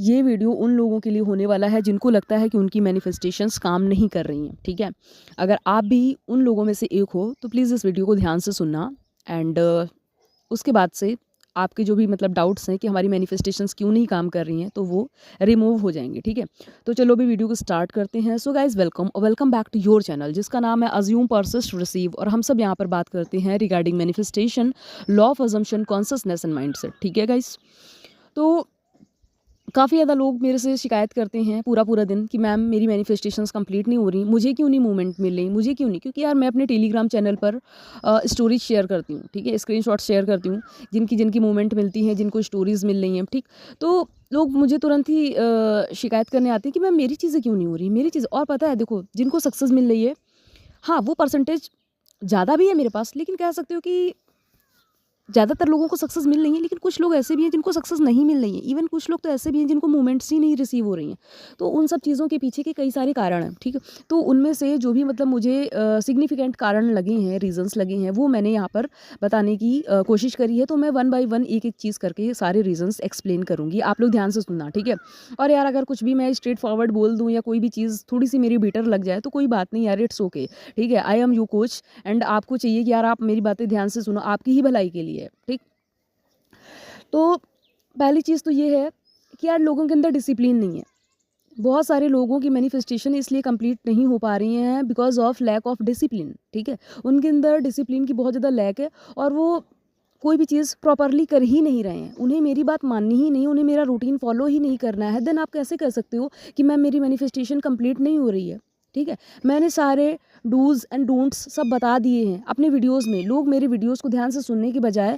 ये वीडियो उन लोगों के लिए होने वाला है जिनको लगता है कि उनकी मैनिफेस्टेशंस काम नहीं कर रही हैं, ठीक है। अगर आप भी उन लोगों में से एक हो तो प्लीज़ इस वीडियो को ध्यान से सुनना एंड उसके बाद से आपके जो भी मतलब डाउट्स हैं कि हमारी मैनिफेस्टेशंस क्यों नहीं काम कर रही हैं तो वो रिमूव हो जाएंगे, ठीक है। तो चलो भी वीडियो को स्टार्ट करते हैं। So guys welcome back to your channel जिसका नाम है अज्यूम परसिस्ट रिसीव, और हम सब यहाँ पर बात करते हैं regarding manifestation, law of assumption, consciousness and mindset, ठीक है गाइज। तो काफ़ी ज़्यादा लोग मेरे से शिकायत करते हैं पूरा पूरा दिन कि मैम मेरी मैनिफेस्टेशंस कंप्लीट नहीं हो रही, मुझे क्यों नहीं मूवमेंट मिल रही, मुझे क्यों नहीं। क्योंकि यार मैं अपने टेलीग्राम चैनल पर स्टोरीज शेयर करती हूँ, ठीक है, स्क्रीनशॉट शेयर करती हूँ जिनकी जिनकी मूवमेंट मिलती है, जिनको स्टोरीज़ मिल रही हैं, ठीक। तो लोग मुझे तुरंत ही शिकायत करने आते हैं कि मैम मेरी चीज़ें क्यों नहीं हो रही, मेरी चीज़ें। और पता है देखो, जिनको सक्सेस मिल रही है, हाँ वो परसेंटेज ज़्यादा भी है मेरे पास, लेकिन कह सकते हो कि ज़्यादातर लोगों को सक्सेस मिल रही है, लेकिन कुछ लोग ऐसे भी हैं जिनको सक्सेस नहीं मिल रही है। इवन कुछ लोग तो ऐसे भी हैं जिनको मूवमेंट्स ही नहीं रिसीव हो रही हैं। तो उन सब चीज़ों के पीछे के कई सारे कारण हैं, ठीक है। तो उनमें से जो भी मतलब मुझे सिग्निफिकेंट कारण लगे हैं, रीजंस लगे हैं, वो मैंने यहाँ पर बताने की कोशिश करी है। तो मैं वन बाय वन एक एक चीज़ करके सारे रीजंस एक्सप्लेन करूँगी, आप लोग ध्यान से सुनना, ठीक है। और यार अगर कुछ भी मैं स्ट्रेट फॉरवर्ड बोल दूँ या कोई भी चीज़ थोड़ी सी मेरी बीटर लग जाए तो कोई बात नहीं यार, इट्स ओके, ठीक है। I am you coach and आपको चाहिए कि यार आप मेरी बातें ध्यान से सुनो, आपकी ही भलाई के लिए, ठीक। तो पहली चीज़ तो ये है कि यार लोगों के अंदर डिसिप्लिन नहीं है। बहुत सारे लोगों की मैनिफेस्टेशन इसलिए कंप्लीट नहीं हो पा रही हैं because of lack of discipline, ठीक है। उनके अंदर डिसिप्लिन की बहुत ज़्यादा लैक है और वो कोई भी चीज़ प्रॉपरली कर ही नहीं रहे हैं। उन्हें मेरी बात माननी ही नहीं, उन्हें मेरा रूटीन फॉलो ही नहीं करना है। देन आप कैसे कर सकते हो कि मैम मेरी मैनिफेस्टेशन कंप्लीट नहीं हो रही है, ठीक है। मैंने सारे डूज़ एंड डोंट्स सब बता दिए हैं अपने वीडियोज़ में। लोग मेरे वीडियोज़ को ध्यान से सुनने की बजाय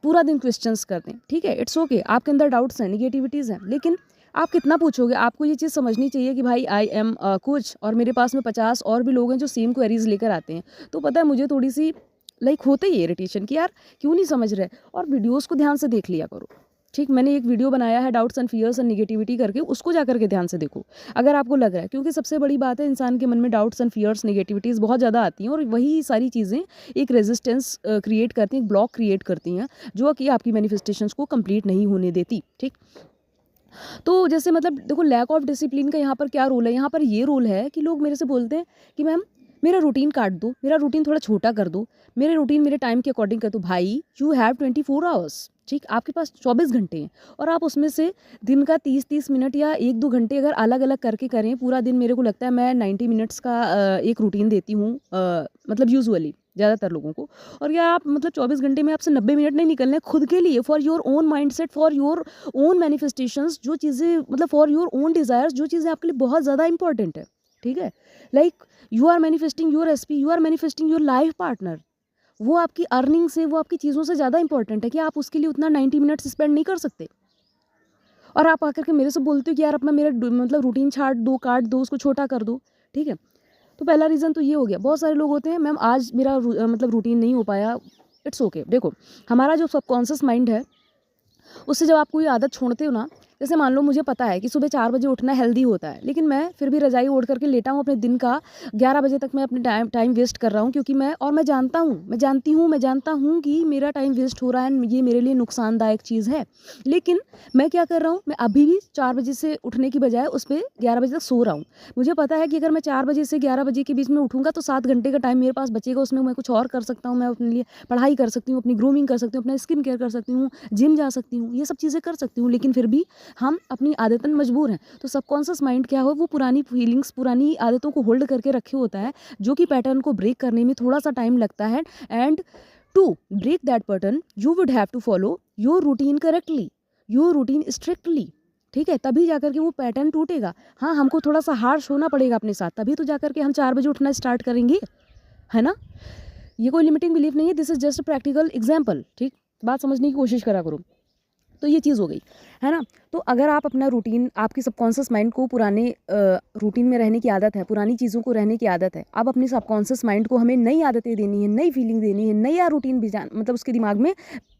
पूरा दिन क्वेश्चंस करते हैं, ठीक है। इट्स ओके, आपके अंदर डाउट्स हैं, निगेटिविटीज़ हैं, लेकिन आप कितना पूछोगे। आपको ये चीज़ समझनी चाहिए कि भाई आई एम कुछ और मेरे पास में 50 और भी लोग हैं जो सेम क्वेरीज लेकर आते हैं। तो पता है मुझे थोड़ी सी होते ही इरिटेशन कि यार क्यों नहीं समझ रहे। और वीडियोज़ को ध्यान से देख लिया करो, ठीक। मैंने एक वीडियो बनाया है doubts and fears and negativity करके, उसको जा करके ध्यान से देखो अगर आपको लग रहा है। क्योंकि सबसे बड़ी बात है, इंसान के मन में डाउट्स एंड फियर्स, नेगेटिविटीज़ बहुत ज़्यादा आती हैं और वही सारी चीज़ें एक रेजिस्टेंस क्रिएट करती हैं, एक ब्लॉक क्रिएट करती हैं जो कि आपकी मैनिफेस्टेशंस को कंप्लीट नहीं होने देती, ठीक। तो जैसे मतलब देखो, लैक ऑफ डिसिप्लिन का यहाँ पर क्या रोल है। यहाँ पर ये रोल है कि लोग मेरे से बोलते हैं कि मैम मेरा रूटीन काट दो, मेरा रूटीन थोड़ा छोटा कर दो, मेरे रूटीन मेरे टाइम के अकॉर्डिंग कर दो। भाई यू हैव 24 आवर्स, ठीक। आपके पास 24 घंटे हैं और आप उसमें से दिन का 30-30 मिनट या 1-2 घंटे अगर अलग अलग करके करें पूरा दिन। मेरे को लगता है मैं 90 मिनट्स का एक रूटीन देती हूँ, मतलब यूजुअली ज़्यादातर लोगों को। और या आप मतलब 24 घंटे में आपसे 90 मिनट नहीं निकलने खुद के लिए, for your own mindset, for your own manifestations, जो चीज़ें मतलब फॉर योर ओन डिज़ायर्स, जो चीज़ें आपके लिए बहुत ज़्यादा इंपॉर्टेंट है, ठीक है। Like you are manifesting your SP, you are manifesting your life partner. वो आपकी अर्निंग से, वो आपकी चीज़ों से ज़्यादा इंपॉर्टेंट है कि आप उसके लिए उतना 90 मिनट्स स्पेंड नहीं कर सकते। और आप आकर के मेरे से बोलते हो कि यार अपना मेरा मतलब रूटीन छाट दो, काट दो, उसको छोटा कर दो, ठीक है। तो पहला रीज़न तो ये हो गया। बहुत सारे लोग होते हैं मैम आज मेरा मतलब रूटीन नहीं हो पाया, इट्स ओके। देखो हमारा जो सबकॉन्शियस माइंड है उससे जब आप कोई आदत छोड़ते हो ना, जैसे मान लो मुझे पता है कि सुबह 4 बजे उठना हेल्दी होता है, लेकिन मैं फिर भी रजाई ओढ़ करके लेटा हूँ अपने दिन का 11 बजे तक मैं अपने टाइम वेस्ट कर रहा हूँ। क्योंकि मैं जानता हूँ कि मेरा टाइम वेस्ट हो रहा है, ये मेरे लिए नुकसानदायक चीज़ है। लेकिन मैं क्या कर रहा हूँ, मैं अभी भी 4 बजे से उठने की बजाय उस पर 11 बजे तक सो रहा हूँ। मुझे पता है कि अगर मैं 4 बजे से 11 बजे के बीच में उठूँगा तो 7 घंटे का टाइम मेरे पास बचेगा, उसमें मैं कुछ और कर सकता हूँ। मैं अपने लिए पढ़ाई कर सकती हूँ, अपनी ग्रूमिंग कर सकती हूँ, अपना स्किन केयर कर सकती हूँ, जिम जा सकती हूँ, ये सब चीज़ें कर सकती हूँ। लेकिन फिर भी हम अपनी आदतन मजबूर हैं। तो सबकॉन्शियस माइंड क्या हो, वो पुरानी फीलिंग्स, पुरानी आदतों को होल्ड करके रखे होता है, जो कि पैटर्न को ब्रेक करने में थोड़ा सा टाइम लगता है। And to break that pattern you would have to follow your routine correctly, your routine strictly, ठीक है। तभी जाकर के वो पैटर्न टूटेगा। हाँ, हमको थोड़ा सा हार्श होना पड़ेगा अपने साथ, तभी तो जाकर के हम 4 बजे उठना स्टार्ट करेंगे, है ना। ये कोई लिमिटिंग बिलीफ नहीं है, this is just a practical example, ठीक। बात समझने की कोशिश करा करो। तो ये चीज़ हो गई, है ना। तो अगर आप अपना रूटीन, आपकी सबकॉन्शियस माइंड को पुराने रूटीन में रहने की आदत है, पुरानी चीज़ों को रहने की आदत है, अब अपनी सबकॉन्शियस माइंड को हमें नई आदतें देनी है, नई फीलिंग देनी है, नया रूटीन मतलब उसके दिमाग में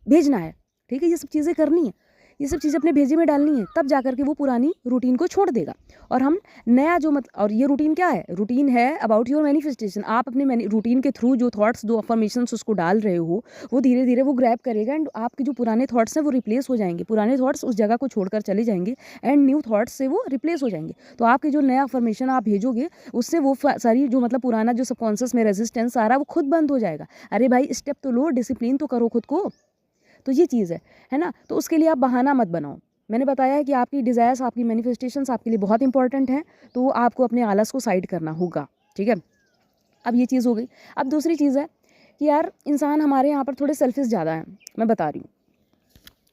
भेजना है, ठीक है। ये सब चीज़ें करनी है। ये सब चीज़ें अपने भेजे में डालनी है, तब जा कर के वो पुरानी रूटीन को छोड़ देगा और हम नया जो और ये रूटीन क्या है, रूटीन है अबाउट योर मैनिफेस्टेशन। आप अपने रूटीन के थ्रू जो थॉट्स, जो अफर्मेशंस उसको डाल रहे हो, वो धीरे धीरे वो ग्रैब करेगा एंड आपके जो पुराने थॉट्स हैं वो रिप्लेस हो जाएंगे, पुराने थॉट्स उस जगह को छोड़कर चले जाएंगे एंड न्यू थॉट्स से वो रिप्लेस हो जाएंगे। तो आपके जो नया अफर्मेशन आप भेजोगे उससे वो सारी जो मतलब पुराना जो सबकॉन्शियस में रेजिस्टेंस आ रहा है वो खुद बंद हो जाएगा। अरे भाई स्टेप तो लो, डिसिप्लिन तो करो खुद को। तो ये चीज़ है ना। तो उसके लिए आप बहाना मत बनाओ। मैंने बताया है कि आपकी डिज़ायर्स, आपकी मैनिफेस्टेशंस आपके लिए बहुत इंपॉर्टेंट हैं, तो आपको अपने आलस को साइड करना होगा, ठीक है। अब ये चीज़ हो गई। अब दूसरी चीज़ है कि यार इंसान हमारे यहाँ पर थोड़े सेल्फिश ज़्यादा हैं। मैं बता रही हूँ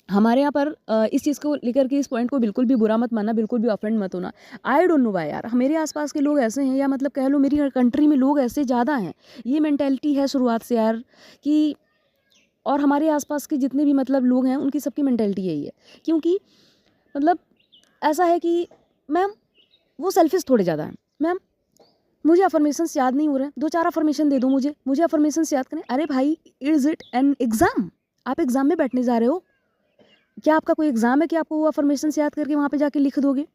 हमारे यहाँ पर इस चीज़ को लेकर के, इस पॉइंट को बिल्कुल भी बुरा मत मानना, बिल्कुल भी ऑफेंड मत होना। आई डोंट नो वाई यार, मेरे आसपास के लोग ऐसे हैं, या मतलब कह लो मेरी कंट्री में लोग ऐसे ज़्यादा हैं। ये मेंटेलिटी है शुरुआत से यार कि, और हमारे आसपास के जितने भी मतलब लोग हैं उनकी सबकी मेंटेलिटी यही है। क्योंकि मतलब ऐसा है कि मैम वो सेल्फिश थोड़े ज़्यादा हैं। मैम मुझे अफर्मेशंस याद नहीं हो रहे हैं, 2-4 अफर्मेशन दे दो मुझे अफर्मेशंस याद करें। अरे भाई, इज़ इट एन एग्ज़ाम? आप एग्ज़ाम में बैठने जा रहे हो? क्या आपका कोई एग्ज़ाम है कि आपको वो अफर्मेशंस याद करके वहाँ पे जाके लिख दोगे?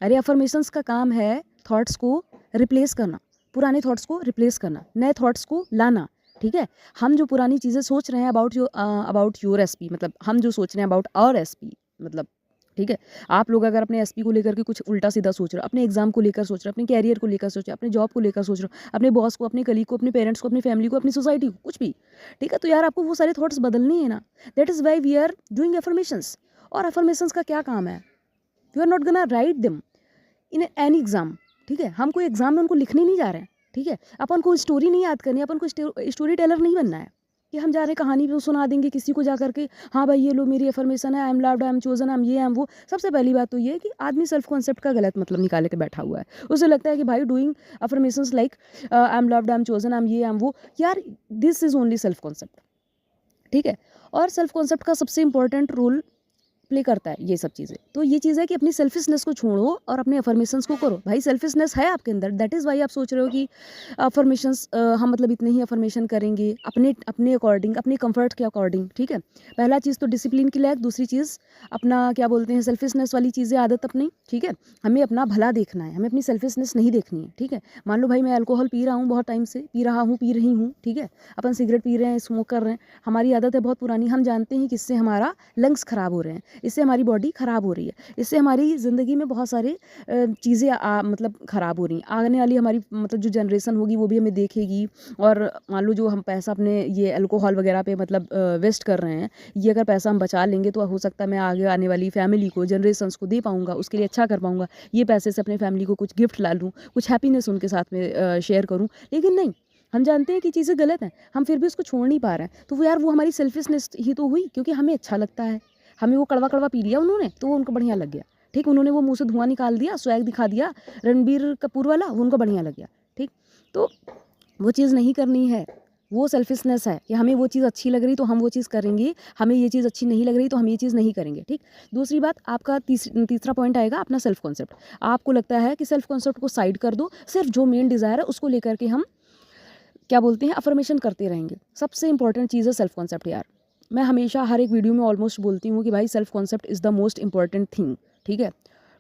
अरे अफर्मेशंस का काम है थॉट्स को रिप्लेस करना, पुराने थॉट्स को रिप्लेस करना, नए थॉट्स को लाना, ठीक है। हम जो पुरानी चीज़ें सोच रहे हैं अबाउट योर एसपी, मतलब हम जो सोच रहे हैं अबाउट आवर एसपी, मतलब ठीक है। आप लोग अगर अपने एसपी को लेकर के कुछ उल्टा सीधा सोच रहे हो, अपने एग्जाम को लेकर सोच रहे हो, अपने कैरियर को लेकर सोच रहे हो, अपने जॉब को लेकर सोच रहे हो, अपने बॉस को, अपने कलीग को, अपने पेरेंट्स को, अपनी फैमिली को, अपनी सोसाइटी को, कुछ भी, ठीक है। तो यार आपको वो सारे थॉट्स बदलने हैं ना। That is why we are doing affirmations. और एफर्मेशंस का क्या काम है? We are not gonna write them in any exam, ठीक है। हम कोई एग्जाम में उनको लिखने नहीं जा रहे हैं, ठीक है। अपन को स्टोरी नहीं याद करनी, अपन को स्टोरी टेलर नहीं बनना है कि हम जा रहे कहानी भी सुना देंगे किसी को जा करके, हाँ भाई ये लो मेरी एफर्मेशन है, I am loved, I am chosen, I am ये, आई एम वो। सबसे पहली बात तो ये है कि आदमी सेल्फ कॉन्सेप्ट का गलत मतलब निकाले के बैठा हुआ है। उसे लगता है कि भाई doing affirmations like I am loved, I am chosen, I am ये, आई एम वो, यार this is only self concept, ठीक है। और सेल्फ कॉन्सेप्ट का सबसे इंपॉर्टेंट रोल प्ले करता है ये सब चीज़ें। तो ये चीज़ है कि अपनी सेल्फिशनेस को छोड़ो और अपने अफर्मेशंस को करो। भाई सेल्फिशनेस है आपके अंदर, दैट इज़ वाई आप सोच रहे हो कि अफर्मेशंस हम मतलब इतने ही अफर्मेशन करेंगे अपने अकॉर्डिंग, अपने कंफर्ट के अकॉर्डिंग, ठीक है। पहला चीज़ तो डिसिप्लिन की लैक, दूसरी चीज़ अपना क्या बोलते हैं सेल्फिशनेस वाली चीज़ें आदत अपनी, ठीक है। हमें अपना भला देखना है, हमें अपनी सेल्फिशनेस नहीं देखनी है, ठीक है। मान लो भाई मैं अल्कोहल पी रहा हूँ, बहुत टाइम से पी रहा हूँ, पी रही हूँ, ठीक है। अपन सिगरेट पी रहे हैं, स्मोक कर रहे हैं, हमारी आदत है बहुत पुरानी। हम जानते हैं कि इससे हमारा लंग्स ख़राब हो रहे हैं, इससे हमारी बॉडी ख़राब हो रही है, इससे हमारी ज़िंदगी में बहुत सारे चीज़ें मतलब ख़राब हो रही हैं। आने वाली हमारी मतलब जो जनरेशन होगी वो भी हमें देखेगी, और मान लो जो हम पैसा अपने ये अल्कोहल वगैरह पे मतलब वेस्ट कर रहे हैं, ये अगर पैसा हम बचा लेंगे तो हो सकता है मैं आगे आने वाली फैमिली को, जनरेशन्स को दे पाऊँगा, उसके लिए अच्छा कर पाऊँगा। ये पैसे से अपने फैमिली को कुछ गिफ्ट ला लूँ, कुछ हैप्पीनेस उनके साथ में शेयर करूँ। लेकिन नहीं, हम जानते हैं कि चीज़ें गलत हैं, हम फिर भी उसको छोड़ नहीं पा रहे हैं। तो वो यार वो हमारी सेल्फिशनेस ही तो हुई, क्योंकि हमें अच्छा लगता है। हमें वो कड़वा कड़वा पी लिया उन्होंने तो वो उनको बढ़िया लग गया, ठीक। उन्होंने वो मुंह से धुआं निकाल दिया, स्वैग दिखा दिया रणबीर कपूर वाला, वो उनको बढ़िया लग गया, ठीक। तो वो चीज़ नहीं करनी है, वो सेल्फिशनेस है कि हमें वो चीज़ अच्छी लग रही तो हम वो चीज़ करेंगे, हमें ये चीज़ अच्छी नहीं लग रही तो हम ये चीज़ नहीं करेंगे, ठीक। दूसरी बात, आपका तीसरा पॉइंट आएगा अपना सेल्फ कॉन्सेप्ट। आपको लगता है कि सेल्फ कॉन्सेप्ट को साइड कर दो, सिर्फ जो मेन डिज़ायर है उसको लेकर के हम क्या बोलते हैं अफर्मेशन करते रहेंगे। सबसे इंपॉर्टेंट चीज़ है सेल्फ कॉन्सेप्ट यार। मैं हमेशा हर एक वीडियो में ऑलमोस्ट बोलती हूँ कि भाई self concept is the most important thing, ठीक है,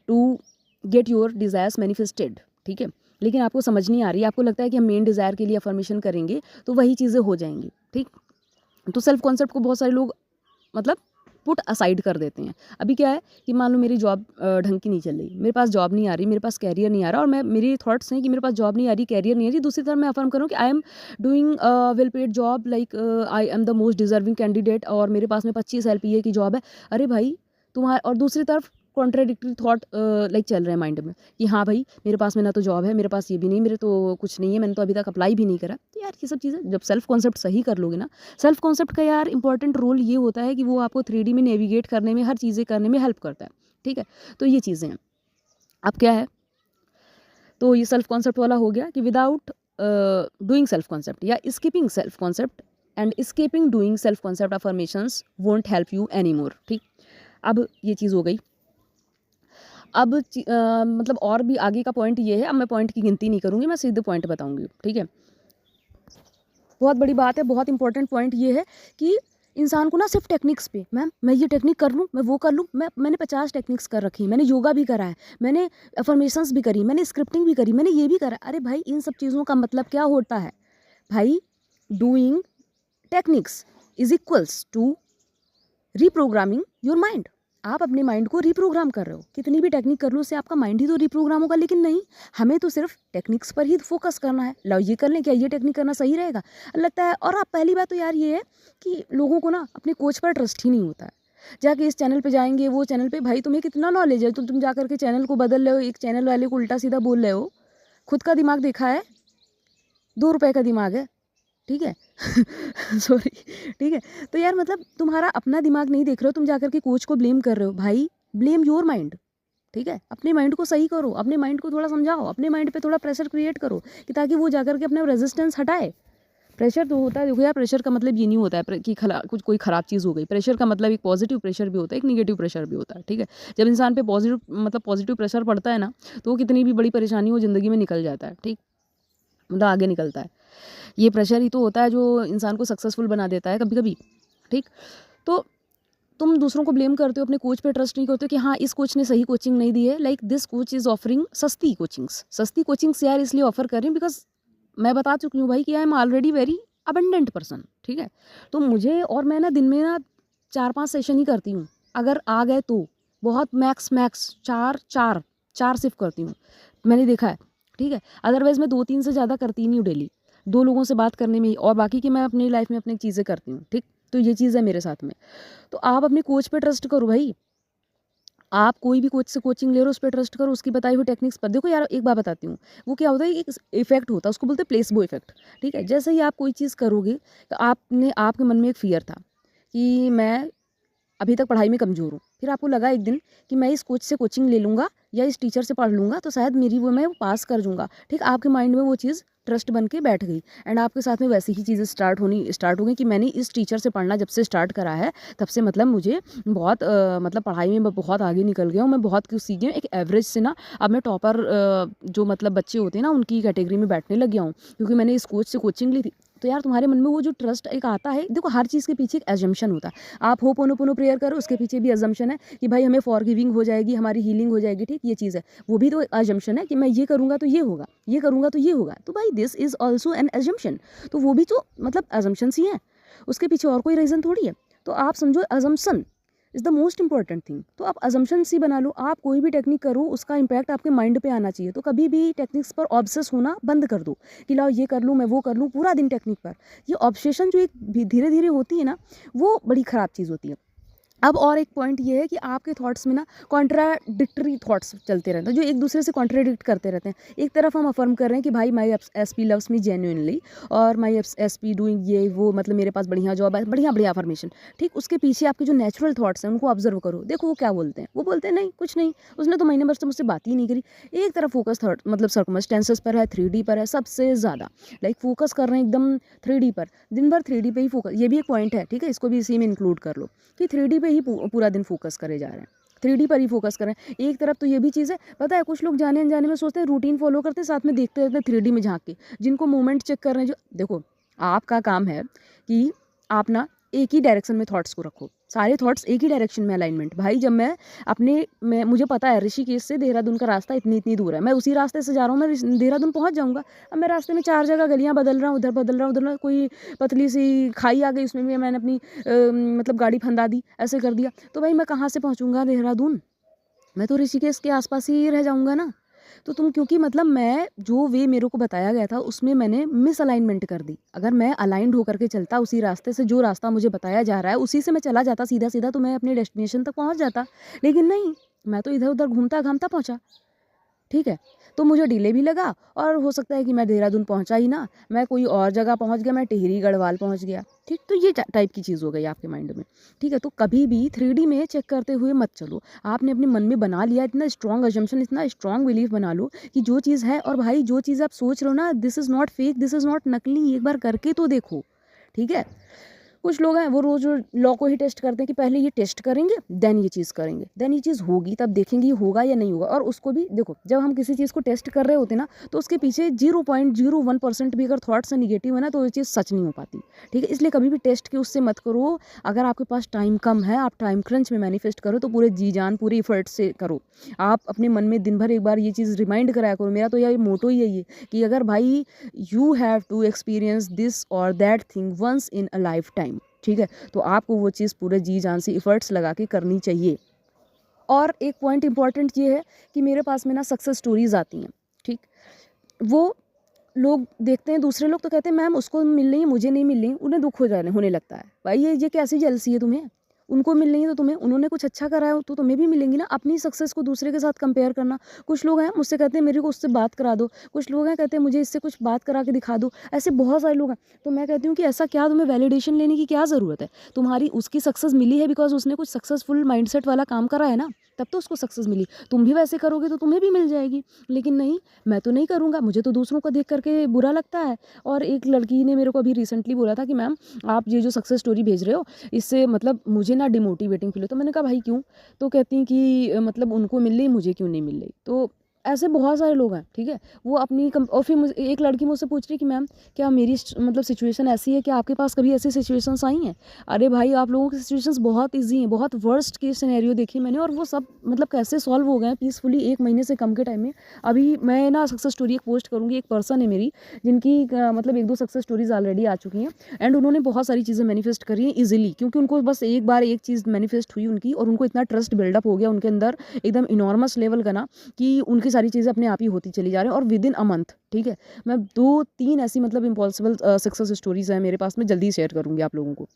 to get your desires manifested, ठीक है। लेकिन आपको समझ नहीं आ रही, आपको लगता है कि हम मेन डिज़ायर के लिए अफर्मेशन करेंगे तो वही चीज़ें हो जाएंगी, ठीक। तो सेल्फ कॉन्सेप्ट को बहुत सारे लोग मतलब पुट असाइड कर देते हैं। अभी क्या है कि मान लो मेरी जॉब ढंग की नहीं चल रही, मेरे पास जॉब नहीं आ रही, मेरे पास कैरियर नहीं आ रहा, और मेरे थॉट्स हैं कि मेरे पास जॉब नहीं आ रही, कैरियर नहीं आ रही। दूसरी तरफ मैं अफर्म करूँ कि I am doing well paid job, like I am the most deserving candidate, और मेरे पास में 25 LPA की जॉब है। अरे भाई तुम्हारा, और दूसरी तरफ कॉन्ट्राडिक्टरी थॉट लाइक चल रहे हैं माइंड में कि हाँ भाई मेरे पास में ना तो जॉब है, मेरे पास ये भी नहीं, मेरे तो कुछ नहीं है, मैंने तो अभी तक अप्लाई भी नहीं करा। तो यार ये सब चीज़ें जब सेल्फ कॉन्सेप्ट सही कर लोगे ना, सेल्फ कॉन्सेप्ट का यार इंपॉर्टेंट रोल ये होता है कि वो आपको 3D में नेविगेट करने में, हर चीज़ें करने में हेल्प करता है, ठीक है। तो ये चीज़ें हैं। अब क्या है, तो ये सेल्फ कॉन्सेप्ट वाला हो गया कि विदाउट डूइंग सेल्फ कॉन्सेप्ट या skipping self concept and skipping doing self concept affirmations won't help you any more, ठीक। अब ये चीज़ हो गई। अब मतलब और भी आगे का पॉइंट ये है, अब मैं पॉइंट की गिनती नहीं करूँगी, मैं सीधे पॉइंट बताऊँगी, ठीक है। बहुत बड़ी बात है, बहुत इंपॉर्टेंट पॉइंट ये है कि इंसान को ना सिर्फ टेक्निक्स पे, मैम मैं ये टेक्निक कर लूँ, मैं वो कर लूँ, मैंने 50 टेक्निक्स कर रखी है, मैंने योगा भी करा है, मैंने अफर्मेशंस भी करी, मैंने स्क्रिप्टिंग भी करी, मैंने ये भी करा। अरे भाई इन सब चीज़ों का मतलब क्या होता है भाई? Doing techniques is equals to reprogramming your mind. आप अपने माइंड को रीप्रोग्राम कर रहे हो। कितनी भी टेक्निक कर लो उससे आपका माइंड ही तो रीप्रोग्राम होगा। लेकिन नहीं, हमें तो सिर्फ टेक्निक्स पर ही फोकस करना है। लो ये कर लें, क्या ये टेक्निक करना सही रहेगा लगता है। और आप पहली बात तो यार ये है कि लोगों को ना अपने कोच पर ट्रस्ट ही नहीं होता है। जाके इस चैनल पे जाएंगे, वो चैनल पे, भाई तुम्हें कितना नॉलेज है, तो तुम जा करके चैनल को बदल रहे हो, एक चैनल वाले को उल्टा सीधा बोल रहे हो। खुद का दिमाग देखा है? 2 रुपए का दिमाग है, ठीक है। सॉरी, ठीक है। तो यार मतलब तुम्हारा अपना दिमाग नहीं देख रहे हो, तुम जाकर के कोच को ब्लेम कर रहे हो। भाई ब्लेम योर माइंड, ठीक है। अपने माइंड को सही करो, अपने माइंड को थोड़ा समझाओ, अपने माइंड पे थोड़ा प्रेशर क्रिएट करो कि ताकि वो जाकर के अपना रेजिस्टेंस हटाए। प्रेशर तो होता है, देखो यार, प्रेशर का मतलब ये नहीं होता है कि कुछ कोई ख़राब चीज़ हो गई। प्रेशर का मतलब एक पॉजिटिव प्रेशर भी होता है, एक निगेटिव प्रेशर भी होता है, ठीक है। जब इंसान पे पॉजिटिव प्रेशर पड़ता है ना, तो वो कितनी भी बड़ी परेशानी हो ज़िंदगी में निकल जाता है, ठीक, मतलब आगे निकलता है। ये प्रेशर ही तो होता है जो इंसान को सक्सेसफुल बना देता है कभी कभी, ठीक। तो तुम दूसरों को ब्लेम करते हो, अपने कोच पे ट्रस्ट नहीं करते हो कि हाँ इस कोच ने सही कोचिंग नहीं दी है। Like this coach is offering सस्ती कोचिंग्स यार इसलिए ऑफर कर रही हूँ बिकॉज मैं बता चुकी हूँ भाई कि I am already very abundant person, ठीक है। तो मुझे, और मैं ना दिन में ना 4-5 सेशन ही करती हूँ, अगर आ गए तो बहुत मैक्स चार सिर्फ करती हूँ, मैंने देखा है, ठीक है। अदरवाइज़ मैं 2-3 से ज़्यादा करती नहीं हूँ डेली, 2 लोगों से बात करने में ही, और बाकी की मैं अपनी लाइफ में अपनी चीज़ें करती हूँ, ठीक। तो ये चीज़ है मेरे साथ में। तो आप अपने कोच पे ट्रस्ट करो भाई। आप कोई भी कोच से कोचिंग ले रहे हो उस पर ट्रस्ट करो, उसकी बताई हुई टेक्निक्स पर। देखो यार एक बात बताती हूँ, वो क्या होता है, एक इफेक्ट होता है, उसको बोलते हैं प्लेसबो इफेक्ट, ठीक है। जैसे ही आप कोई चीज़ करोगे तो आपके मन में एक फियर था कि मैं अभी तक पढ़ाई में कमज़ोर हूँ, फिर आपको लगा एक दिन कि मैं इस कोच से कोचिंग ले लूँगा या इस टीचर से पढ़ लूँगा तो शायद मैं वो पास कर दूँगा, ठीक। आपके माइंड में वो चीज़ ट्रस्ट बन के बैठ गई, एंड आपके साथ में वैसी ही चीज़ें स्टार्ट हो गई कि मैंने इस टीचर से पढ़ना जब से स्टार्ट करा है तब से मतलब मुझे बहुत मतलब पढ़ाई में मैं बहुत आगे निकल गया हूँ, मैं बहुत कुछ सीख गई हूँ। एक एवरेज से ना अब मैं टॉपर जो मतलब बच्चे होते हैं ना उनकी कैटेगरी में बैठने लग गया हूँ, क्योंकि मैंने इस कोच से कोचिंग ली थी। तो यार तुम्हारे मन में वो जो ट्रस्ट एक आता है, देखो हर चीज़ के पीछे एक एजम्पशन होता है। आप होपोनोपोनो प्रेयर करो, उसके पीछे भी एजम्पशन है कि भाई हमें फॉरगिविंग हो जाएगी, हमारी हीलिंग हो जाएगी, ठीक। ये चीज़ है, वो भी तो एजम्पशन है कि मैं ये करूँगा तो ये होगा, ये करूँगा तो ये होगा। तो भाई this is also an assumption. तो वो भी तो मतलब एजम्पशंस ही हैं, उसके पीछे और कोई रीज़न थोड़ी है। तो आप समझो assumption is the most important thing. तो आप अजम्पशंस ही बना लो। आप कोई भी टेक्निक करो उसका इम्पैक्ट आपके माइंड पे आना चाहिए। तो कभी भी टेक्निक्स पर ऑब्सेस होना बंद कर दो कि लाओ ये कर लूँ, मैं वो कर लूँ, पूरा दिन टेक्निक पर। ये ऑब्सेशन जो एक धीरे धीरे होती है ना, वो बड़ी ख़राब चीज़ होती है। अब और एक पॉइंट ये है कि आपके थॉट्स में ना कॉन्ट्राडिक्टरी थॉट्स चलते रहते हैं, जो एक दूसरे से कॉन्ट्राडिक्ट करते रहते हैं। एक तरफ हम अफर्म कर रहे हैं कि भाई माई एसपी लव्स मी जेन्युइनली, और माई एसपी डूइंग ये वो, मतलब मेरे पास बढ़िया जॉब है, बढ़िया बढ़िया अफर्मेशन, ठीक। उसके पीछे आपके जो नेचुरल थॉट्स हैं उनको ऑब्जर्व करो, देखो वो क्या बोलते हैं। वो बोलते हैं नहीं कुछ नहीं, उसने तो महीने भर से मुझसे बात ही नहीं करी। एक तरफ फोकस थॉट मतलब सर्कमस्टेंसेस पर है, 3D पर है सबसे ज़्यादा, लाइक फोकस कर रहे हैं एकदम 3D पर, दिन भर 3D पे ही फोकस। ये भी एक पॉइंट है, ठीक है, इसको भी इसी में इंक्लूड कर लो कि 3D पे ही पूरा दिन फोकस करे जा रहे हैं, 3D पर ही फोकस करें। एक तरफ तो ये भी चीज़ है, पता है कुछ लोग जाने अनजाने में सोचते हैं रूटीन फॉलो करते हैं, साथ में देखते रहते हैं 3D में झांक के, जिनको मूवमेंट चेक कर रहे हैं। जो देखो आपका काम है कि आप ना एक ही डायरेक्शन में थॉट्स को रखो, सारे थॉट्स एक ही डायरेक्शन में अलाइनमेंट। भाई जब मैं मुझे पता है ऋषिकेश से देहरादून का रास्ता इतनी दूर है, मैं उसी रास्ते से जा रहा हूँ, मैं देहरादून पहुँच जाऊँगा। अब मैं रास्ते में 4 जगह गलियाँ बदल रहा हूँ, उधर बदल रहा हूँ, उधर कोई पतली सी खाई आ गई, उसमें भी मैंने अपनी मतलब गाड़ी फंदा दी, ऐसे कर दिया, तो भाई मैं कहाँ से पहुँचूँगा देहरादून? मैं तो ऋषिकेश के आसपास ही रह जाऊँगा ना। तो तुम, क्योंकि मतलब मैं जो वे मेरे को बताया गया था उसमें मैंने मिस अलाइनमेंट कर दी। अगर मैं अलाइंड होकर के चलता उसी रास्ते से, जो रास्ता मुझे बताया जा रहा है उसी से मैं चला जाता सीधा सीधा, तो मैं अपने डेस्टिनेशन तक पहुंच जाता। लेकिन नहीं, मैं तो इधर उधर घूमता घामता पहुंचा, ठीक है। तो मुझे डिले भी लगा, और हो सकता है कि मैं देहरादून पहुंचा ही ना, मैं कोई और जगह पहुंच गया, मैं टिहरी गढ़वाल पहुंच गया, ठीक। तो ये टाइप की चीज़ हो गई आपके माइंड में, ठीक है। तो कभी भी 3D में चेक करते हुए मत चलो। आपने अपने मन में बना लिया इतना स्ट्रॉन्ग अजम्पशन, इतना स्ट्रॉन्ग बिलीफ बना लो कि जो चीज़ है, और भाई जो चीज़ आप सोच रहे हो ना, this is not fake, this is not नकली, एक बार करके तो देखो, ठीक है। कुछ लोग हैं वो रोज़ लॉ को ही टेस्ट करते हैं कि पहले ये टेस्ट करेंगे देन ये चीज़ करेंगे, देन ये चीज़ होगी तब देखेंगे ये होगा या नहीं होगा। और उसको भी देखो, जब हम किसी चीज़ को टेस्ट कर रहे होते हैं ना, तो उसके पीछे 0.01% भी अगर थॉट्स निगेटिव है ना, तो ये चीज़ सच नहीं हो पाती, ठीक है। इसलिए कभी भी टेस्ट के उससे मत करो। अगर आपके पास टाइम कम है, आप टाइम क्रंच में मैनिफेस्ट करो तो पूरे जी जान पूरे इफर्ट से करो। आप अपने मन में दिन भर एक बार ये चीज़ रिमाइंड कराया करो। मेरा तो यही मोटो ही यही है कि अगर भाई you have to experience this और that thing once in a lifetime, ठीक है, तो आपको वो चीज़ पूरे जी जान से इफ़र्ट्स लगा के करनी चाहिए। और एक पॉइंट इंपॉर्टेंट ये है कि मेरे पास में ना सक्सेस स्टोरीज़ आती हैं, ठीक। वो लोग देखते हैं, दूसरे लोग तो कहते हैं मैम उसको मिल रही है मुझे नहीं मिल रही, उन्हें दुख होने लगता है। भाई ये कैसी जेलसी है तुम्हें, उनको मिल रही है तो तुम्हें, उन्होंने कुछ अच्छा करा है तो तुम्हें भी मिलेंगी ना। अपनी सक्सेस को दूसरे के साथ कंपेयर करना। कुछ लोग हैं मुझसे कहते हैं मेरे को उससे बात करा दो, कुछ लोग हैं कहते हैं मुझे इससे कुछ बात करा के दिखा दो, ऐसे बहुत सारे लोग हैं। तो मैं कहती हूँ कि ऐसा क्या तुम्हें वैलिडेशन लेने की क्या ज़रूरत है। तुम्हारी उसकी सक्सेस मिली है बिकॉज उसने कुछ सक्सेसफुल माइंडसेट वाला काम करा है ना, तब तो उसको सक्सेस मिली। तुम भी वैसे करोगे तो तुम्हें भी मिल जाएगी। लेकिन नहीं, मैं तो नहीं करूँगा, मुझे तो दूसरों को देख करके बुरा लगता है। और एक लड़की ने मेरे को अभी रिसेंटली बोला था कि मैम आप ये जो सक्सेस स्टोरी भेज रहे हो इससे मतलब मुझे ना डिमोटिवेटिंग फील हो। तो मैंने कहा भाई क्यों? तो कहती हैं कि मतलब उनको मिल रही मुझे क्यों नहीं मिल रही। तो ऐसे बहुत सारे लोग हैं, ठीक है। वो अपनी और फिर मुझे एक लड़की मुझसे पूछ रही कि मैम क्या मेरी मतलब सिचुएशन ऐसी है, क्या आपके पास कभी ऐसी सिचुएशंस आई हैं? अरे भाई आप लोगों की सिचुएशंस बहुत ईजी हैं, बहुत वर्स्ट केस सिनेरियो देखी मैंने और वो सब मतलब कैसे सॉल्व हो गए हैं पीसफुली 1 महीने से कम के टाइम में। अभी मैं ना सक्सेस स्टोरी एक पोस्ट करूँगी। एक पर्सन है मेरी जिनकी मतलब 1-2 सक्सेस स्टोरीज ऑलरेडी आ चुकी हैं एंड उन्होंने बहुत सारी चीज़ें मैनिफेस्ट करी हैं ईजिली, क्योंकि उनको बस एक बार एक चीज़ मैनिफेस्ट हुई उनकी और उनको इतना ट्रस्ट बिल्डअप हो गया उनके अंदर एकदम इनॉर्मस लेवल का ना, कि उनकी सारी चीज़ें अपने आप ही होती चली जा रही हैं और विद इन अ मंथ, ठीक है। मैं 2-3 ऐसी मतलब इम्पॉसिबल सक्सेस स्टोरीज़ हैं मेरे पास में, जल्दी शेयर करूँगी आप लोगों को।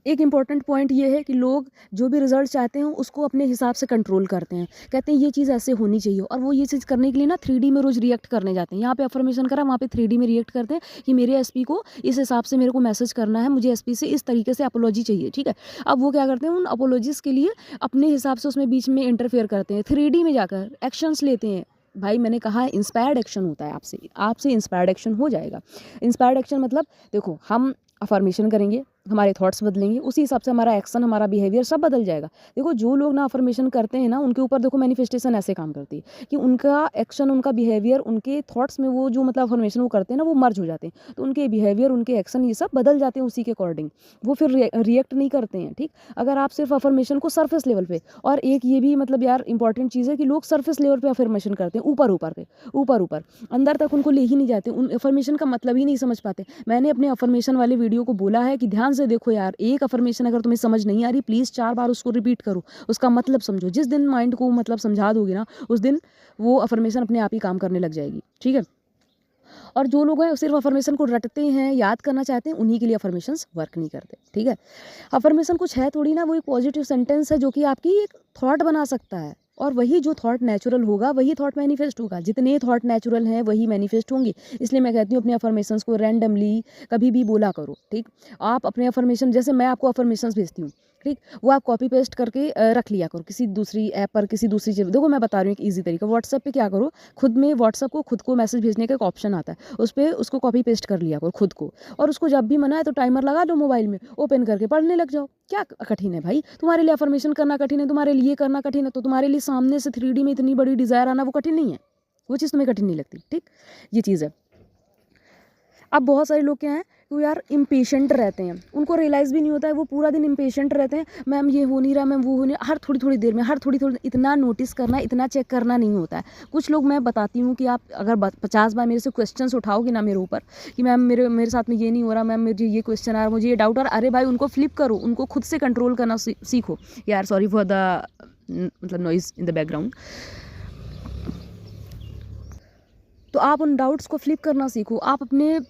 एक इम्पॉर्टेंट पॉइंट ये है कि लोग जो भी रिजल्ट चाहते हैं उसको अपने हिसाब से कंट्रोल करते हैं। कहते हैं ये चीज़ ऐसे होनी चाहिए और वो ये चीज़ करने के लिए ना 3D में रोज़ रिएक्ट करने जाते हैं। यहाँ पे अफर्मेशन करा, वहाँ पे 3D में रिएक्ट करते हैं कि मेरे एसपी को इस हिसाब से मेरे को मैसेज करना है, मुझे एसपी से इस तरीके से अपोलॉजी चाहिए, ठीक है। अब वो क्या करते हैं उन अपोलॉजीज़ के लिए अपने हिसाब से उसमें बीच में इंटरफेयर करते हैं, 3D में जाकर एक्शंस लेते हैं। भाई मैंने कहा है इंस्पायर्ड एक्शन होता है आपसे इंस्पायर्ड एक्शन हो जाएगा। इंस्पायर्ड एक्शन मतलब देखो हम अफर्मेशन करेंगे, हमारे थॉट्स बदलेंगे, उसी हिसाब से हमारा एक्शन, हमारा बिहेवियर सब बदल जाएगा। देखो जो लोग ना अफर्मेशन करते हैं ना उनके ऊपर देखो मैनिफेस्टेशन ऐसे काम करती है कि उनका एक्शन, उनका बिहेवियर, उनके थॉट्स में वो जो मतलब अफर्मेशन वो करते हैं ना वो मर्ज हो जाते हैं। तो उनके बिहेवियर, उनके एक्शन ये सब बदल जाते हैं उसी के अकॉर्डिंग। वो फिर रिएक्ट नहीं करते हैं, ठीक। अगर आप सिर्फ अफर्मेशन को सरफेस लेवल पे, और एक ये भी मतलब यार इंपॉर्टेंट चीज़ है कि लोग सरफेस लेवल पे अफर्मेशन करते हैं, ऊपर ऊपर पे, ऊपर अंदर तक उनको ले ही नहीं जाते, उन अफर्मेशन का मतलब ही नहीं समझ पाते। मैंने अपने अफर्मेशन वाले वीडियो को बोला है कि ध्यान से देखो यार, एक अफर्मेशन अगर तुम्हें समझ नहीं आ रही प्लीज़ 4 बार उसको रिपीट करो, उसका मतलब समझो। जिस दिन माइंड को मतलब समझा दोगे ना उस दिन वो अफर्मेशन अपने आप ही काम करने लग जाएगी, ठीक है। और जो लोग हैं सिर्फ अफर्मेशन को रटते हैं, याद करना चाहते हैं, उन्हीं के लिए अफर्मेशंस वर्क नहीं करते, ठीक है। अफर्मेशन कुछ है थोड़ी ना, वो एक पॉजिटिव सेंटेंस है जो कि आपकी एक थॉट बना सकता है और वही जो थॉट नेचुरल होगा वही थॉट मैनिफेस्ट होगा। जितने थॉट नेचुरल हैं वही मैनिफेस्ट होंगे। इसलिए मैं कहती हूँ अपने अफर्मेशंस को रैंडमली कभी भी बोला करो, ठीक। आप अपने अफर्मेशन, जैसे मैं आपको अफर्मेशंस भेजती हूँ, ठीक, वो आप कॉपी पेस्ट करके रख लिया करो किसी दूसरी ऐप पर, किसी दूसरी चीज़। देखो मैं बता रही हूँ एक ईजी तरीका, व्हाट्सएप पे क्या करो, खुद में व्हाट्सएप को खुद को मैसेज भेजने का एक ऑप्शन आता है, उस पर उसको कॉपी पेस्ट कर लिया करो खुद को, और उसको जब भी मना है तो टाइमर लगा लो मोबाइल में, ओपन करके पढ़ने लग जाओ। क्या कठिन है भाई? तुम्हारे लिए अफर्मेशन करना कठिन है, तुम्हारे लिए करना कठिन है, तो तुम्हारे लिए सामने से 3D में इतनी बड़ी डिज़ायर आना वो कठिन नहीं है, वो चीज़ तुम्हें कठिन नहीं लगती, ठीक। ये चीज़ है। अब बहुत सारे लोग क्या हैं वो यार इम्पेशेंट रहते हैं, उनको रियलाइज़ भी नहीं होता है, वो पूरा दिन इम्पेशेंट रहते हैं, मैम ये हो नहीं रहा, मैम वो हो नहीं, हर थोड़ी थोड़ी देर में, हर थोड़ी थोड़ी, इतना नोटिस करना, इतना चेक करना नहीं होता है। कुछ लोग, मैं बताती हूँ कि आप अगर 50 बार मेरे से क्वेश्चंस उठाओगे ना मेरे ऊपर कि मैम मेरे साथ में ये नहीं हो रहा, मैम मुझे ये क्वेश्चन आ रहा, मुझे ये डाउट आ रहा, अरे भाई उनको फ्लिप करो, उनको खुद से कंट्रोल करना सीखो। यार सॉरी फॉर द मतलब नॉइज़ इन द बैकग्राउंड। तो आप उन डाउट्स को फ्लिप करना सीखो, आप अपने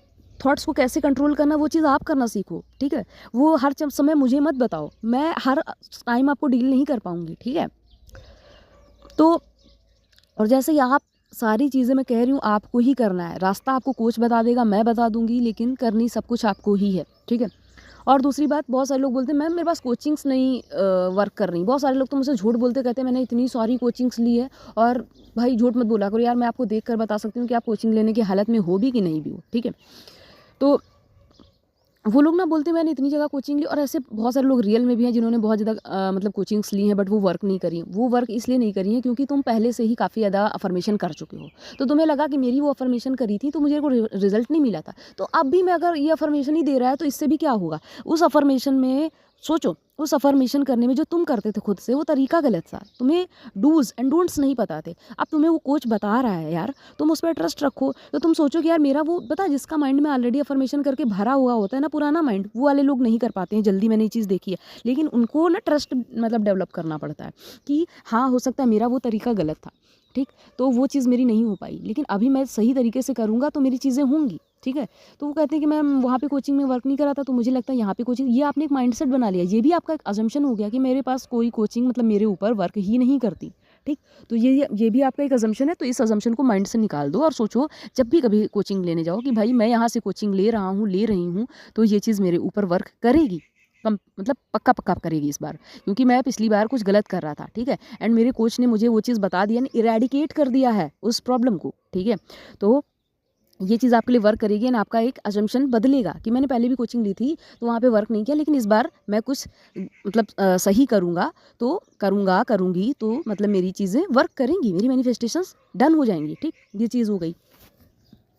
थॉट्स को कैसे कंट्रोल करना वो चीज़ आप करना सीखो, ठीक है। वो हर समय मुझे मत बताओ, मैं हर टाइम आपको डील नहीं कर पाऊँगी, ठीक है। तो और जैसे ही आप सारी चीज़ें मैं कह रही हूँ आपको ही करना है, रास्ता आपको कोच बता देगा, मैं बता दूँगी, लेकिन करनी सब कुछ आपको ही है, ठीक है। और दूसरी बात, बहुत सारे लोग बोलते हैं मैम मेरे पास कोचिंग्स नहीं वर्क कर रही। बहुत सारे लोग तो मुझसे झूठ बोलते, कहते हैं मैंने इतनी सारी कोचिंग्स ली है। और भाई झूठ मत बोला करो यार, मैं आपको देख कर बता सकती हूँ कि आप कोचिंग लेने की हालत में हो भी कि नहीं भी हो, ठीक है। तो वो लोग ना बोलते हैं मैंने इतनी जगह कोचिंग ली, और ऐसे बहुत सारे लोग रियल में भी हैं जिन्होंने बहुत ज़्यादा मतलब कोचिंग्स ली हैं, बट वो वर्क नहीं करी। वो वर्क इसलिए नहीं करी हैं क्योंकि तुम पहले से ही काफ़ी ज़्यादा अफर्मेशन कर चुके हो, तो तुम्हें लगा कि मेरी वो अफर्मेशन करी थी तो मुझे को रिजल्ट नहीं मिला था, तो अब भी मैं अगर ये अफर्मेशन ही दे रहा है तो इससे भी क्या होगा। उस अफर्मेशन में सोचो, उस अफर्मेशन करने में जो तुम करते थे खुद से वो तरीका गलत था, तुम्हें डूज एंड डोंट्स नहीं पता थे। अब तुम्हें वो कोच बता रहा है यार, तुम उस पर ट्रस्ट रखो, तो तुम सोचो कि यार मेरा वो बता, जिसका माइंड में ऑलरेडी अफर्मेशन करके भरा हुआ होता है ना पुराना माइंड, वो वाले लोग नहीं कर पाते हैं जल्दी, मैंने ये चीज़ देखी है। लेकिन उनको ना ट्रस्ट मतलब डेवलप करना पड़ता है कि हाँ हो सकता है मेरा वो तरीका गलत था, ठीक, तो वो चीज़ मेरी नहीं हो पाई, लेकिन अभी मैं सही तरीके से करूँगा तो मेरी चीज़ें होंगी, ठीक है। तो वो कहते हैं कि मैम वहाँ पे कोचिंग में वर्क नहीं करा था तो मुझे लगता है यहाँ पे कोचिंग, ये आपने एक माइंडसेट बना लिया, ये भी आपका एक अजम्पशन हो गया कि मेरे पास कोई कोचिंग मतलब मेरे ऊपर वर्क ही नहीं करती, ठीक। तो ये भी आपका एक अजम्पशन है, तो इस अजम्पशन को माइंड से निकाल दो और सोचो जब भी कभी कोचिंग लेने जाओ कि भाई मैं यहाँ से कोचिंग ले रहा हूँ, ले रही हूँ, तो ये चीज़ मेरे ऊपर वर्क करेगी, कम मतलब पक्का पक्का करेगी इस बार, क्योंकि मैं पिछली बार कुछ गलत कर रहा था, ठीक है, एंड मेरे कोच ने मुझे वो चीज़ बता दिया, इरेडिकेट कर दिया है उस प्रॉब्लम को, ठीक है। तो ये चीज़ आपके लिए वर्क करेगी एंड आपका एक अजम्पशन बदलेगा कि मैंने पहले भी कोचिंग ली थी तो वहाँ पे वर्क नहीं किया, लेकिन इस बार मैं कुछ मतलब सही करूँगा, तो करूँगी तो मतलब मेरी चीज़ें वर्क करेंगी, मेरी मैनिफेस्टेशंस डन हो जाएंगी, ठीक। ये चीज़ हो गई।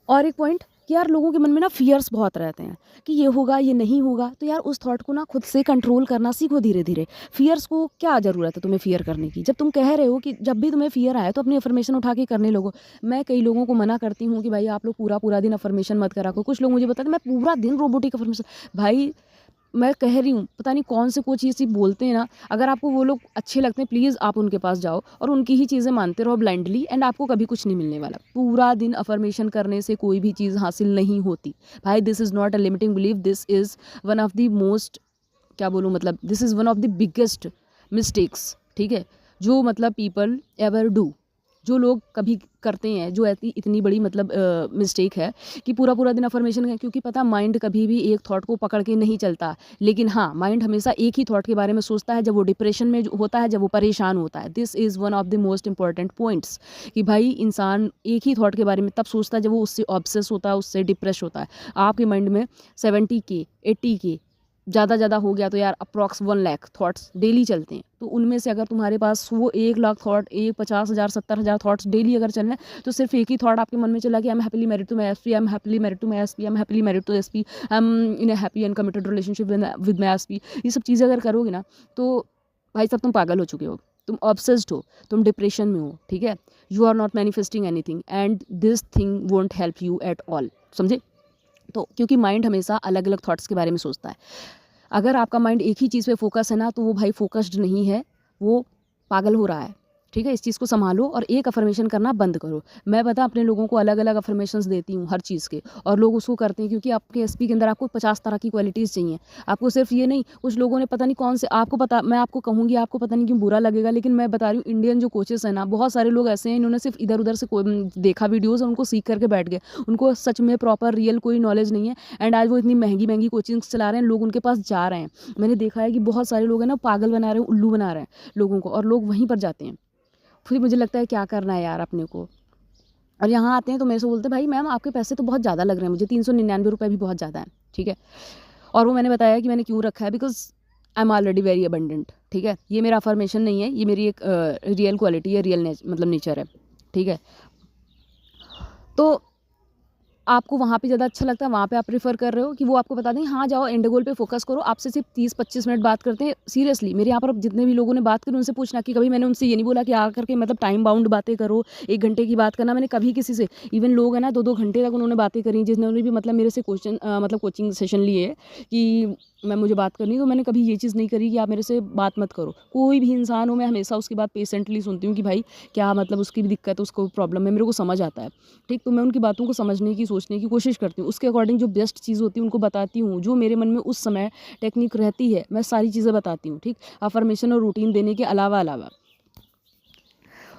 और एक पॉइंट कि यार लोगों के मन में ना फियर्स बहुत रहते हैं कि ये होगा ये नहीं होगा, तो यार उस थॉट को ना खुद से कंट्रोल करना सीखो धीरे धीरे। फियर्स को क्या ज़रूरत है तुम्हें फियर करने की, जब तुम कह रहे हो कि जब भी तुम्हें फियर आए तो अपनी अफर्मेशन उठा के करने लगो। मैं कई लोगों को मना करती हूँ कि भाई आप लोग पूरा पूरा दिन अफर्मेशन मत करा करो। कुछ लोग मुझे बताते हैं मैं पूरा दिन रोबोटिक अफर्मेशन, भाई मैं कह रही हूँ पता नहीं कौन से कोच ये चीज़ बोलते हैं ना, अगर आपको वो लोग अच्छे लगते हैं प्लीज़ आप उनके पास जाओ और उनकी ही चीज़ें मानते रहो ब्लाइंडली, एंड आपको कभी कुछ नहीं मिलने वाला। पूरा दिन अफर्मेशन करने से कोई भी चीज़ हासिल नहीं होती भाई। This is not a limiting belief, this is one of the most, क्या बोलूँ, मतलब this is one of the biggest mistakes, ठीक है, जो मतलब पीपल एवर डू, जो लोग कभी करते हैं, जो ऐसी इतनी बड़ी मतलब मिस्टेक है कि पूरा पूरा दिन अफर्मेशन है, क्योंकि पता माइंड कभी भी एक थॉट को पकड़ के नहीं चलता, लेकिन हाँ माइंड हमेशा एक ही थॉट के बारे में सोचता है जब वो डिप्रेशन में होता है, जब वो परेशान होता है। This is one of the most important points कि भाई इंसान एक ही थॉट के बारे में तब सोचता है जब वो उससे ऑब्सेस होता है, उससे डिप्रेस होता है। आपके माइंड में 70K 80K ज़्यादा हो गया तो यार अप्रॉक्स 1 लाख थॉट्स डेली चलते हैं, तो उनमें से अगर तुम्हारे पास वो 1 लाख थॉट, 50,000 70,000 थॉट्स डेली अगर चल रहे हैं, तो सिर्फ एक ही थॉट आपके मन में चला कि I am happily married to my SP, I am happily married to my SP, I am happily married to SP, I am in a happy and committed relationship with my SP, ये सब चीज़ें अगर करोगे ना तो भाई साहब तुम पागल हो चुके हो, तुम ऑब्सेस्ड हो, तुम डिप्रेशन में हो, ठीक है। You are not manifesting anything and this thing won't help you at all, समझे। तो क्योंकि माइंड हमेशा अलग अलग थॉट्स के बारे में सोचता है। अगर आपका माइंड एक ही चीज़ पे फोकस है ना, तो वो भाई फोकस्ड नहीं है, वो पागल हो रहा है, ठीक है। इस चीज़ को संभालो और एक अफर्मेशन करना बंद करो। मैं पता अपने लोगों को अलग अलग अफर्मेशंस देती हूँ हर चीज़ के, और लोग उसको करते हैं क्योंकि आपके एसपी के अंदर आपको 50 तरह की क्वालिटीज़ चाहिए। आपको सिर्फ ये नहीं, कुछ लोगों ने पता नहीं कौन से, आपको पता, मैं आपको कहूँगी आपको पता नहीं क्यों बुरा लगेगा, लेकिन मैं बता रही हूँ इंडियन जो कोचेस हैं ना, बहुत सारे लोग ऐसे हैं इन्होंने सिर्फ इधर उधर से देखा वीडियोज़ और उनको सीख करके बैठ गए, उनको सच में प्रॉपर रियल कोई नॉलेज नहीं है, एंड आज वो इतनी महंगी महंगी कोचिंग्स चला रहे हैं, लोग उनके पास जा रहे हैं। मैंने देखा है कि बहुत सारे लोग हैं ना पागल बना रहे हैं, उल्लू बना रहे हैं लोगों को, और लोग वहीं पर जाते हैं। फिर मुझे लगता है क्या करना है यार अपने को, और यहाँ आते हैं तो मेरे से बोलते हैं भाई मैम आपके पैसे तो बहुत ज़्यादा लग रहे हैं, मुझे 399 रुपये भी बहुत ज़्यादा है, ठीक है। और वो मैंने बताया कि मैंने क्यों रखा है, because I am already very abundant, ठीक है। ये मेरा अफर्मेशन नहीं है, ये मेरी एक रियल क्वालिटी है, रियल मतलब नेचर है, ठीक है। तो आपको वहाँ पे ज़्यादा अच्छा लगता है, वहाँ पे आप प्रेफर कर रहे हो कि वो आपको बता दें हाँ जाओ एंड गोल पे फोकस करो, आपसे सिर्फ 30-25 मिनट बात करते हैं। सीरियसली मेरे यहाँ पर जितने भी लोगों ने बात करी उनसे पूछना, कि कभी मैंने उनसे ये नहीं बोला कि आ करके मतलब टाइम बाउंड बातें करो, 1 घंटे की बात करना, मैंने कभी किसी से, इवन लोग हैं ना 2-2 घंटे तक उन्होंने बातें करी, जिन्होंने भी मतलब मेरे से क्वेश्चन मतलब कोचिंग सेशन लिए कि मैम मुझे बात करनी, तो मैंने कभी ये चीज़ नहीं करी कि आप मेरे से बात मत करो। कोई भी इंसान हो मैं हमेशा उसकी बात पेशेंटली सुनती हूँ कि भाई क्या मतलब उसकी भी दिक्कत है, उसको प्रॉब्लम है, मेरे को समझ आता है, ठीक। तो मैं उनकी बातों को समझने की, सोचने की कोशिश करती हूँ, उसके अकॉर्डिंग जो बेस्ट चीज़ होती है उनको बताती हूँ, जो मेरे मन में उस समय टेक्निक रहती है मैं सारी चीज़ें बताती हूँ, ठीक। अफर्मेशन और रूटीन देने के अलावा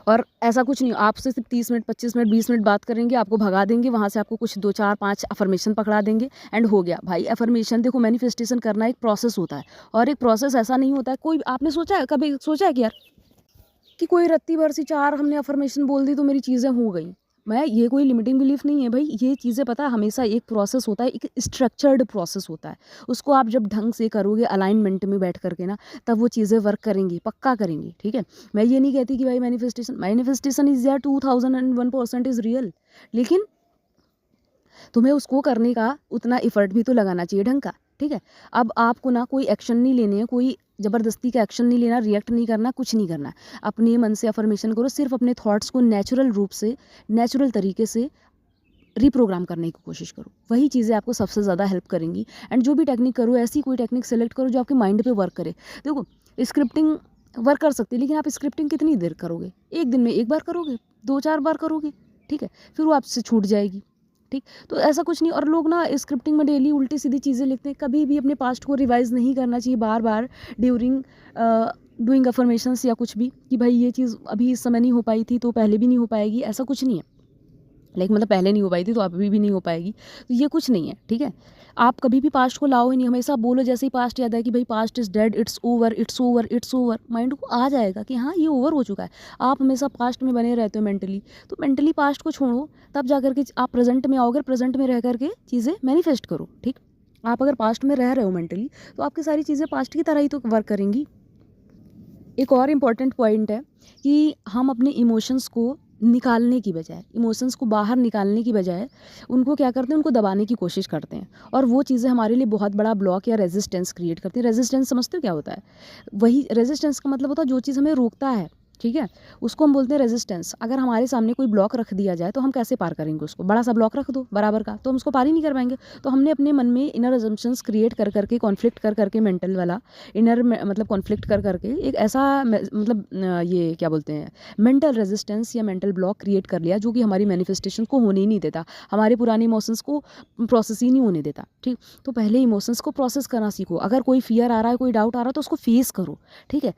और ऐसा कुछ नहीं, आपसे सिर्फ 30 मिनट 25 मिनट 20 मिनट बात करेंगे, आपको भगा देंगे वहाँ से, आपको कुछ 2 4 5 अफर्मेशन पकड़ा देंगे एंड हो गया भाई। अफर्मेशन देखो, मैनिफेस्टेशन करना एक प्रोसेस होता है, और एक प्रोसेस ऐसा नहीं होता है कोई, आपने सोचा है कभी, सोचा है कि यार कि कोई रत्ती भर सी 4 हमने अफर्मेशन बोल दी तो मेरी चीज़ें हो गई। मैं ये कोई लिमिटिंग बिलीफ नहीं है भाई, ये चीज़ें पता है हमेशा एक प्रोसेस होता है, एक स्ट्रक्चर्ड प्रोसेस होता है। उसको आप जब ढंग से करोगे अलाइनमेंट में बैठ करके ना, तब वो चीज़ें वर्क करेंगी, पक्का करेंगी, ठीक है। मैं ये नहीं कहती कि भाई मैनिफेस्टेशन इज़ यार 2001% इज़ रियल, लेकिन तुम्हें उसको करने का उतना एफर्ट भी तो लगाना चाहिए ढंग का, ठीक है। अब आपको ना कोई एक्शन नहीं लेने है, कोई ज़बरदस्ती का एक्शन नहीं लेना, रिएक्ट नहीं करना, कुछ नहीं करना। अपने मन से अफर्मेशन करो, सिर्फ अपने थॉट्स को नेचुरल रूप से, नेचुरल तरीके से रीप्रोग्राम करने की कोशिश करो। वही चीज़ें आपको सबसे ज़्यादा हेल्प करेंगी। एंड जो भी टेक्निक करो, ऐसी कोई टेक्निक सेलेक्ट करो जो आपके माइंड पे वर्क करे। देखो, स्क्रिप्टिंग वर्क कर सकती है, लेकिन आप स्क्रिप्टिंग कितनी देर करोगे? एक दिन में एक बार करोगे, 2-4 बार करोगे, ठीक है, फिर वो आपसे छूट जाएगी, ठीक। तो ऐसा कुछ नहीं। और लोग ना स्क्रिप्टिंग में डेली उल्टी सीधी चीज़ें लिखते हैं। कभी भी अपने पास्ट को रिवाइज नहीं करना चाहिए बार बार ड्यूरिंग डूइंग अफर्मेशंस या कुछ भी, कि भाई ये चीज़ अभी इस समय नहीं हो पाई थी तो पहले भी नहीं हो पाएगी, ऐसा कुछ नहीं है। लाइक मतलब पहले नहीं हो पाई थी तो अभी भी नहीं हो पाएगी, तो ये कुछ नहीं है, ठीक है। आप कभी भी पास्ट को लाओ ही नहीं, हमेशा बोलो जैसे ही पास्ट याद है कि भाई past is dead, it's over, it's over, it's over, mind को आ जाएगा कि हाँ ये ओवर हो चुका है। आप हमेशा पास्ट में बने रहते हो मेंटली, तो मेंटली पास्ट को छोड़ो, तब जा करके आप प्रेजेंट में आओगे, प्रेजेंट में रह करके चीज़ें मैनिफेस्ट करो, ठीक। आप अगर पास्ट में रह रहे हो मेंटली, तो आपकी सारी चीज़ें पास्ट की तरह ही तो वर्क करेंगी। एक और इम्पॉर्टेंट पॉइंट है कि हम अपने इमोशंस को निकालने की बजाय, इमोशंस को बाहर निकालने की बजाय उनको क्या करते हैं, उनको दबाने की कोशिश करते हैं, और वो चीज़ें हमारे लिए बहुत बड़ा ब्लॉक या रेजिस्टेंस क्रिएट करती हैं। रेजिस्टेंस समझते हो क्या होता है? वही रेजिस्टेंस का मतलब होता है जो चीज़ हमें रोकता है, ठीक है, उसको हम बोलते हैं रेजिस्टेंस। अगर हमारे सामने कोई ब्लॉक रख दिया जाए तो हम कैसे पार करेंगे उसको? बड़ा सा ब्लॉक रख दो बराबर का, तो हम उसको पार ही नहीं कर पाएंगे। तो हमने अपने मन में इनर अजम्पशंस क्रिएट कर करके, कॉन्फ्लिक्ट कर करके, मेंटल वाला इनर मतलब कॉन्फ्लिक्ट कर करके एक ऐसा मतलब ये क्या बोलते हैं, मेंटल रेजिस्टेंस या मेंटल ब्लॉक क्रिएट कर लिया, जो कि हमारी मैनिफेस्टेशन को होने ही नहीं देता, हमारे पुराने इमोशंस को प्रोसेस ही नहीं होने देता, ठीक। तो पहले इमोशंस को प्रोसेस करना सीखो। अगर कोई फियर आ रहा है, कोई डाउट आ रहा है, तो उसको फेस करो, ठीक है।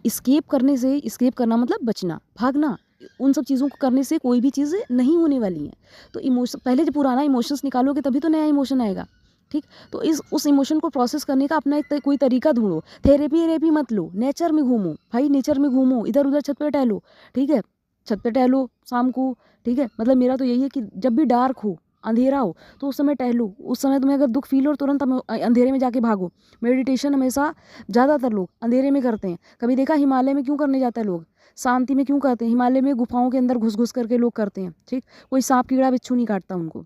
स्केप करने से, स्केप करना मतलब बचना, भागना, उन सब चीज़ों को करने से कोई भी चीज़ें नहीं होने वाली हैं। तो इमोशन पहले जब पुराना इमोशंस निकालोगे तभी तो नया इमोशन आएगा, ठीक। तो उस इमोशन को प्रोसेस करने का अपना एक कोई तरीका ढूंढो। थेरेपी मत लो, नेचर में घूमो भाई, नेचर में घूमो, इधर उधर छत पे टहलो, ठीक है, छत पे टहलो शाम को, ठीक है। मतलब मेरा तो यही है कि जब भी डार्क हो, अंधेरा हो, तो उस समय टहलो। उस समय तुम्हें अगर दुख फील हो, तुरंत अंधेरे में जाके भागो। मेडिटेशन हमेशा ज़्यादातर लोग अंधेरे में करते हैं। कभी देखा हिमालय में क्यों करने जाते हैं लोग? शांति में क्यों करते हैं? हिमालय में गुफाओं के अंदर घुस घुस करके लोग करते हैं, ठीक। कोई सांप कीड़ा बिच्छू नहीं काटता उनको।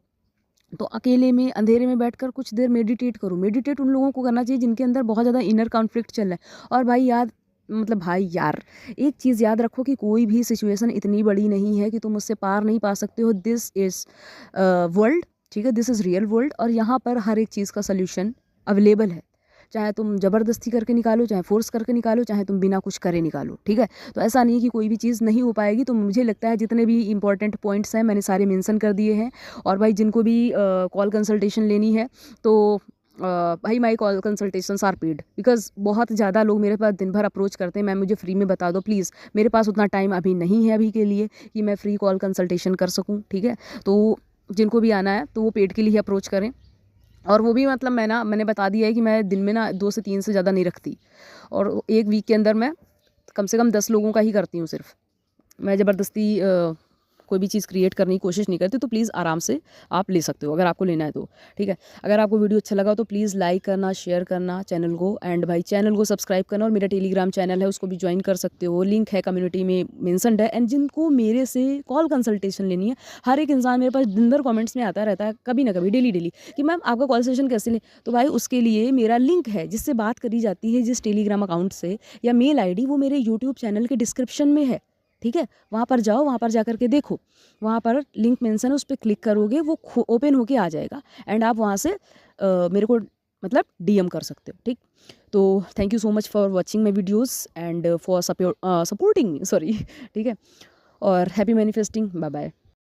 तो अकेले में अंधेरे में बैठकर कुछ देर मेडिटेट करो। मेडिटेट उन लोगों को करना चाहिए जिनके अंदर बहुत ज़्यादा इनर कॉन्फ्लिक्ट चल रहा है। और भाई यार, एक चीज़ याद रखो कि कोई भी सिचुएशन इतनी बड़ी नहीं है कि तुम उससे पार नहीं पा सकते हो। दिस इज़ वर्ल्ड, ठीक है, दिस इज़ रियल वर्ल्ड, और यहाँ पर हर एक चीज़ का सल्यूशन अवेलेबल है। चाहे तुम ज़बरदस्ती करके निकालो, चाहे फोर्स करके निकालो, चाहे तुम बिना कुछ करे निकालो, ठीक है। तो ऐसा नहीं है कि कोई भी चीज़ नहीं हो पाएगी। तो मुझे लगता है जितने भी इंपॉर्टेंट पॉइंट्स हैं मैंने सारे मेंशन कर दिए हैं। और भाई जिनको भी कॉल कंसल्टेशन लेनी है, तो भाई my call consultations are paid, because बहुत ज़्यादा लोग मेरे पास दिन भर अप्रोच करते हैं, मैम मुझे फ्री में बता दो प्लीज़। मेरे पास उतना टाइम अभी नहीं है अभी के लिए कि मैं फ्री कॉल कंसल्टेशन कर सकूँ, ठीक है। तो जिनको भी आना है तो वो पेड के लिए ही अप्रोच करें। और वो भी मतलब मैंने बता दिया है कि मैं दिन में ना 2 से 3 से ज़्यादा नहीं रखती, और एक वीक के अंदर मैं कम से कम 10 लोगों का ही करती हूँ सिर्फ। मैं ज़बरदस्ती कोई भी चीज़ क्रिएट करने की कोशिश नहीं करती। तो प्लीज़ आराम से आप ले सकते हो अगर आपको लेना है तो, ठीक है। अगर आपको वीडियो अच्छा लगा तो प्लीज़ लाइक करना, शेयर करना चैनल को, एंड भाई चैनल को सब्सक्राइब करना। और मेरा टेलीग्राम चैनल है उसको भी ज्वाइन कर सकते हो, लिंक है कम्युनिटी में मेंशनड है। एंड जिनको मेरे से कॉल कंसल्टेशन लेनी है, हर एक इंसान मेरे पास दिन भर कॉमेंट्स में आता रहता है कभी ना कभी, डेली कि मैम आपका कॉल सेशन कैसे लें। तो भाई उसके लिए मेरा लिंक है जिससे बात करी जाती है, जिस टेलीग्राम अकाउंट से या मेल ID, वो मेरे यूट्यूब चैनल के डिस्क्रिप्शन में है, ठीक है। वहाँ पर जाओ, वहाँ पर जा कर के देखो, वहाँ पर लिंक मेंशन है, उस पर क्लिक करोगे वो ओपन होके आ जाएगा, एंड आप वहाँ से मेरे को मतलब DM कर सकते हो, ठीक। तो thank you so much for watching my videos and for supporting me, sorry, ठीक है। और हैप्पी मैनिफेस्टिंग, बाय बाय।